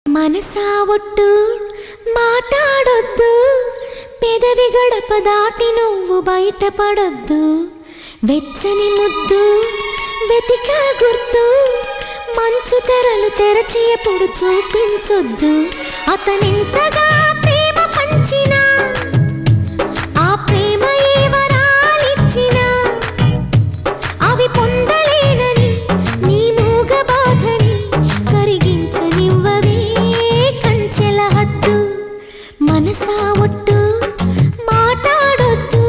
మనసా ఒట్టు మాట్లాడొద్దు, పెదవి గడప దాటి నువ్వు బయటపడొద్దు. వెచ్చని ముద్దు వెతిక గుర్తు, మంచు తెరలు తెరచి ఎప్పుడు చూపించొద్దు. అతనింతగా ప్రేమ పంచినా ఆ ప్రేమ ఏ వరాలిచ్చినా అవి పొందలేనని నీ మూగ బాధని కరిగించనివ్వవే కంచెల హద్దు. మనసా ఒట్టు మాట్లాడొద్దు,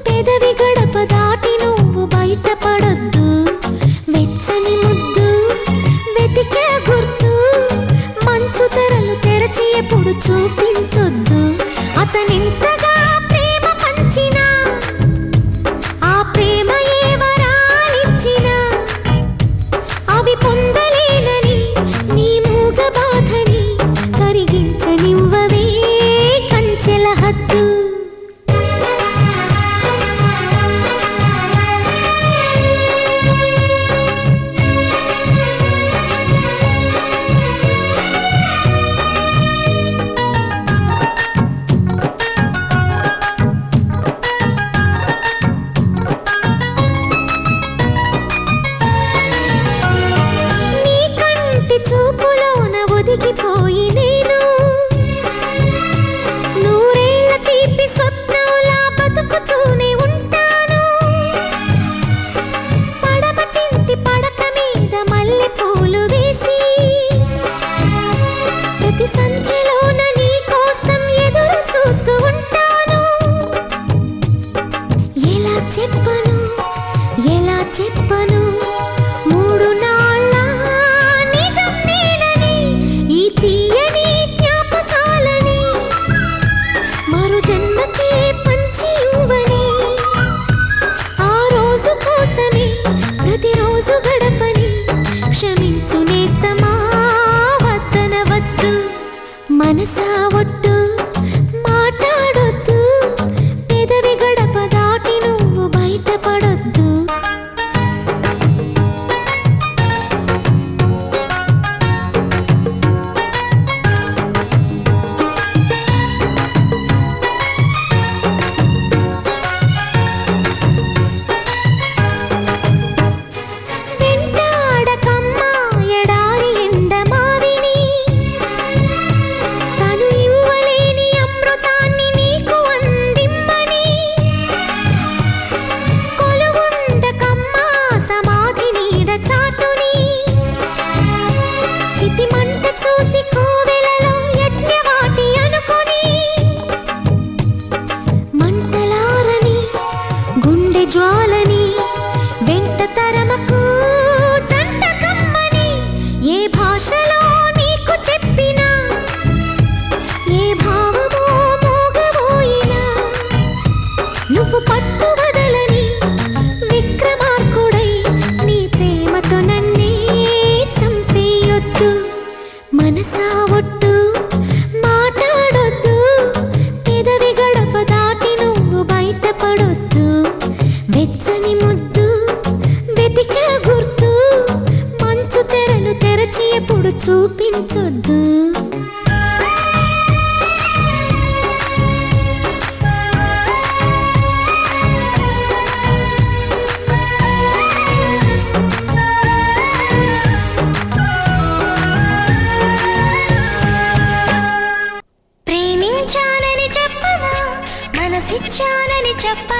పెదవి గడప దాటి నువ్వు బయటపడొద్దు. వెచ్చని ముద్దు వెతికే గుర్తు, మంచు తెరలు తెరచి ఎప్పుడు చూపించొద్దు. అతనింతగా ప్రేమ పంచినా ఆ ప్రేమ ఏ వరాలిచ్చినా అవి పొందలేనని నీ మూగ బాధని కరిగించనివ్వవే కంచెల హద్దు. చూపులోన ఒదిగిపోయి నేను నూరేళ్ల తీపి స్వప్నంలా బతుకుతూనే ఉంటాను. పడమటింటి పడక మీద మల్లె పూలు వేసి ప్రతి సంధ్యలోన నీ కోసం ఎదురు చూస్తూ ఉంటాను. ఎలా చెప్పను ఎలా చెప్పను, మూడు నాళ్ళ తీయని జ్ఞాపకాలని మరు జన్మకే పంచి ఇవ్వని, ఆ రోజు కోసమే ప్రతిరోజు గడపని క్షమించు నేస్తమా వద్దనవద్దు. మనసా ఒట్టు మాట్లాడొద్దు, పెదవి గడప దాటి నువ్వు బయటపడొద్దు. జ్వాలని వెంట తరమకు జంట కమ్మని, ఏ భాషలో నీకు చెప్పినా ఏ భావమో మోగబోయినా నువ్వు పట్టు వదలని విక్రమార్కుడై నీ ప్రేమతో నన్నే చంపేయొద్దు. మనసా ఒట్టు మాట్లాడొద్దు, పెదవి గడప దాటి నువ్వు బయటపడొద్దు. వెచ్చని ముద్దు వెతికే గుర్తు, మంచు తెరలు తెరచి ఎప్పుడు చూపించొద్దు. ప్రేమించానని చెప్పవా, మనసిచ్చానని చెప్ప